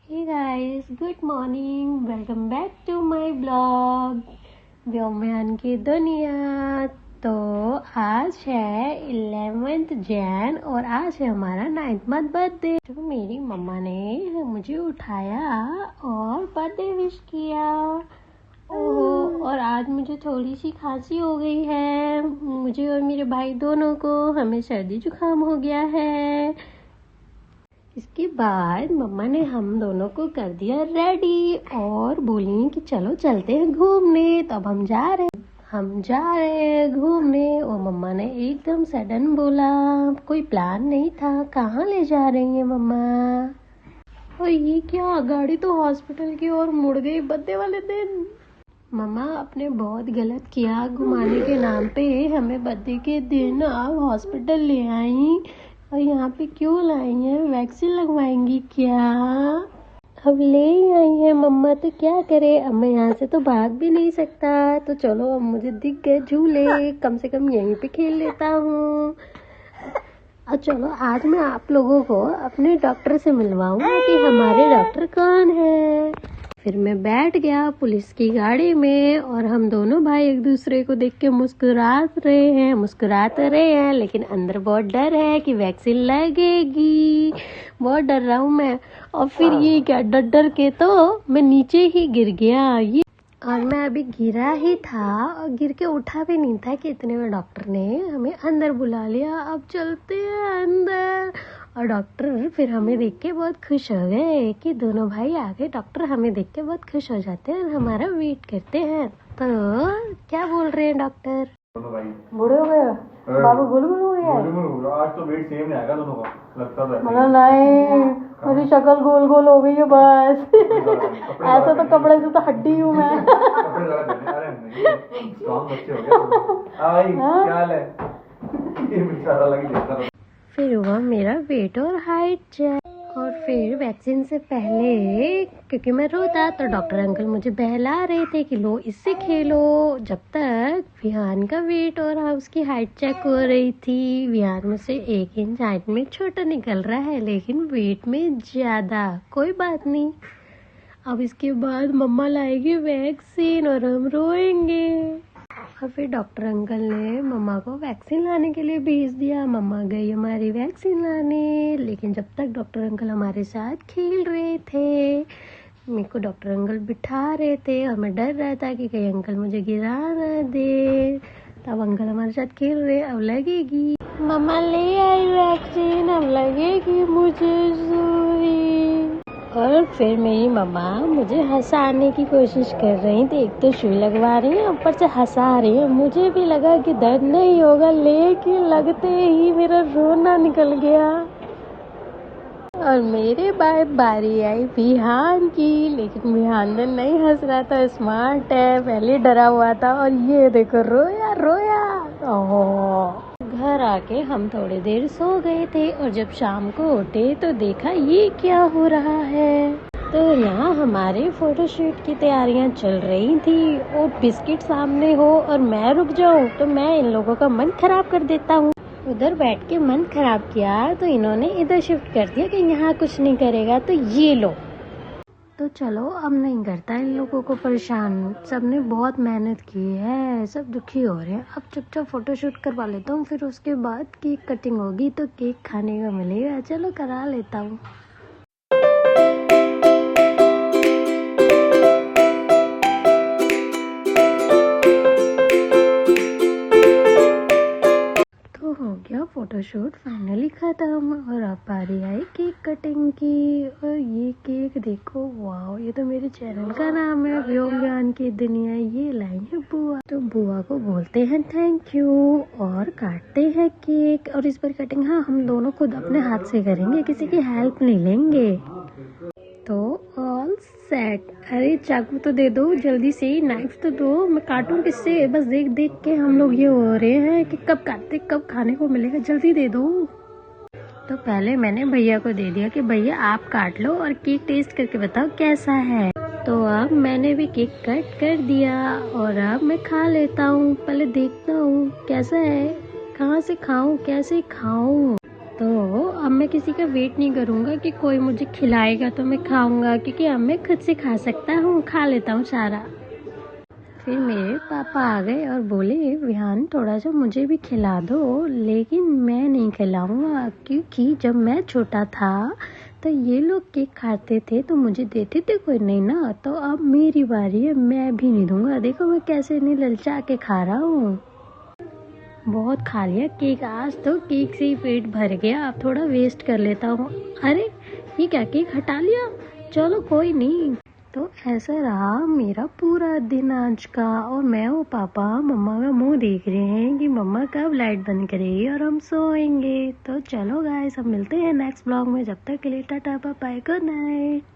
Hey guys, good morning. Welcome back to my blog व्योमयान की दुनिया। तो आज है 11th जैन और आज है हमारा 9th मंथ बर्थडे। तो मेरी मम्मा ने मुझे उठाया और बर्थडे विश किया। ओहो, और आज मुझे थोड़ी सी खांसी हो गई है। मुझे और मेरे भाई दोनों को, हमें सर्दी जुकाम हो गया है। इसके बाद मम्मा ने हम दोनों को कर दिया रेडी और बोली कि चलो चलते हैं घूमने। तो अब हम जा रहे हैं घूमने। और मम्मा ने एकदम सडन बोला, कोई प्लान नहीं था। कहाँ ले जा रही हैं मम्मा? और ये क्या, गाड़ी तो हॉस्पिटल की ओर मुड़ गई बर्थडे वाले दिन। मम्मा आपने बहुत गलत किया, घुमाने के नाम पे हमें बर्थडे के दिन आप हॉस्पिटल ले आई। और यहाँ पे क्यों लाई हैं? वैक्सीन लगवाएंगी क्या? अब ले आई हैं मम्मा, तो क्या करे। अब मैं यहाँ से तो भाग भी नहीं सकता। तो चलो, अब मुझे दिख गए झूले, कम से कम यहीं पे खेल लेता हूँ। और चलो, आज मैं आप लोगों को अपने डॉक्टर से मिलवाऊंगा कि हमारे डॉक्टर कौन है। फिर मैं बैठ गया पुलिस की गाड़ी में और हम दोनों भाई एक दूसरे को देख के मुस्कुराते रहे हैं, लेकिन अंदर बहुत डर है कि वैक्सीन लगेगी। बहुत डर रहा हूँ मैं। और फिर ये क्या, डर के तो मैं नीचे ही गिर गया। और मैं अभी गिरा ही था और गिर के उठा भी नहीं था कि इतने में डॉक्टर ने हमें अंदर बुला लिया। अब चलते हैं अंदर। और डॉक्टर फिर हमें देख के बहुत खुश हो गए कि दोनों भाई आ गए। डॉक्टर हमें देख के बहुत खुश हो जाते हैं और हमारा वेट करते हैं। तो क्या बोल रहे हैं डॉक्टर? बूढ़े हो गए बाबू, गुलगुल हो गया। आज तो वेट सेम नहीं आएगा दोनों का, लगता है। मतलब नहीं, मेरी शक्ल गोल गोल हो गई है बस। ऐसा तो कपड़े से तो हड्डी हूँ मैं। फिर हुआ मेरा वेट और हाइट चेक। और फिर वैक्सीन से पहले, क्योंकि मैं रोता, तो डॉक्टर अंकल मुझे बहला रहे थे कि लो इससे खेलो। जब तक विहान का वेट और उसकी हाइट चेक हो रही थी। विहान मुझसे 1 इंच हाइट में छोटा निकल रहा है, लेकिन वेट में ज्यादा। कोई बात नहीं, अब इसके बाद मम्मा लाएगी वैक्सीन और हम रोएंगे। और फिर डॉक्टर अंकल ने मम्मा को वैक्सीन लाने के लिए भेज दिया। मम्मा गई हमारी वैक्सीन लाने, लेकिन जब तक डॉक्टर अंकल हमारे साथ खेल रहे थे, मेरे को डॉक्टर अंकल बिठा रहे थे और मैं डर रहा था कि कहीं अंकल मुझे गिरा ना दे। तब अंकल हमारे साथ खेल रहे, अब लगेगी। मम्मा ले आई वैक्सीन, अब लगेगी मुझे सुई। और फिर मेरी मम्मा मुझे हंसाने की कोशिश कर रही थी। एक तो सुई लगवा रही है, ऊपर से हंसा रही है। मुझे भी लगा कि दर्द नहीं होगा, लेकिन लगते ही मेरा रोना निकल गया। और मेरे बाद बारी आई विहान की, लेकिन विहान ने नहीं हंस रहा था, स्मार्ट है। पहले डरा हुआ था और ये देखो रोया। ओह, घर आके हम थोड़ी देर सो गए थे और जब शाम को उठे तो देखा ये क्या हो रहा है। तो यहाँ हमारे फोटोशूट की तैयारियां चल रही थी और बिस्किट सामने हो और मैं रुक जाऊं तो मैं इन लोगों का मन खराब कर देता हूँ। उधर बैठ के मन खराब किया तो इन्होंने इधर शिफ्ट कर दिया कि यहाँ कुछ नहीं करेगा, तो ये लो। तो चलो, अब नहीं करता इन लोगों को परेशान। सबने बहुत मेहनत की है, सब दुखी हो रहे हैं। अब चुपचाप फोटोशूट करवा लेता हूँ, फिर उसके बाद केक कटिंग होगी तो केक खाने को मिलेगा। चलो करा लेता हूँ। हो गया फोटोशूट फाइनली खत्म और अब बारी आई केक कटिंग की। और ये केक देखो, वाह, ये तो मेरे चैनल का नाम है, व्योमयान की दुनिया। ये लाई है बुआ, तो बुआ को बोलते हैं थैंक यू और काटते हैं केक। और इस पर कटिंग हम दोनों खुद अपने हाथ से करेंगे, किसी की हेल्प नहीं लेंगे। तो ऑल सेट। अरे चाकू तो दे दो जल्दी से, नाइफ तो दो, मैं काटूं किससे? बस देख देख के हम लोग ये हो रहे हैं कि कब काटते कब खाने को मिलेगा, जल्दी दे दो। तो पहले मैंने भैया को दे दिया कि भैया आप काट लो और केक टेस्ट करके बताओ कैसा है। तो अब मैंने भी केक कट कर दिया और अब मैं खा लेता हूँ। पहले देखता हूँ कैसा है, कहाँ से खाऊं, कैसे खाऊं। तो अब मैं किसी का वेट नहीं करूँगा कि कोई मुझे खिलाएगा तो मैं खाऊंगा, क्योंकि अब मैं खुद से खा सकता हूँ, खा लेता हूँ सारा। फिर मेरे पापा आ गए और बोले विहान थोड़ा सा मुझे भी खिला दो, लेकिन मैं नहीं खिलाऊंगा, क्योंकि जब मैं छोटा था तो ये लोग केक खाते थे तो मुझे देते थे कोई नहीं ना, तो अब मेरी बारी है, मैं भी नहीं दूंगा। देखो मैं कैसे नहीं ललचा के खा रहा हूँ। बहुत खा लिया केक आज तो, केक से ही पेट भर गया, अब थोड़ा वेस्ट कर लेता हूँ। अरे ये क्या, केक हटा लिया? चलो कोई नहीं। तो ऐसा रहा मेरा पूरा दिन आज का, और मैं और पापा मम्मा का मुंह देख रहे हैं कि मम्मा कब लाइट बंद करेगी और हम सोएंगे। तो चलो गाइस, अब मिलते हैं नेक्स्ट ब्लॉग में, जब तक के लिए tata bye bye, good night.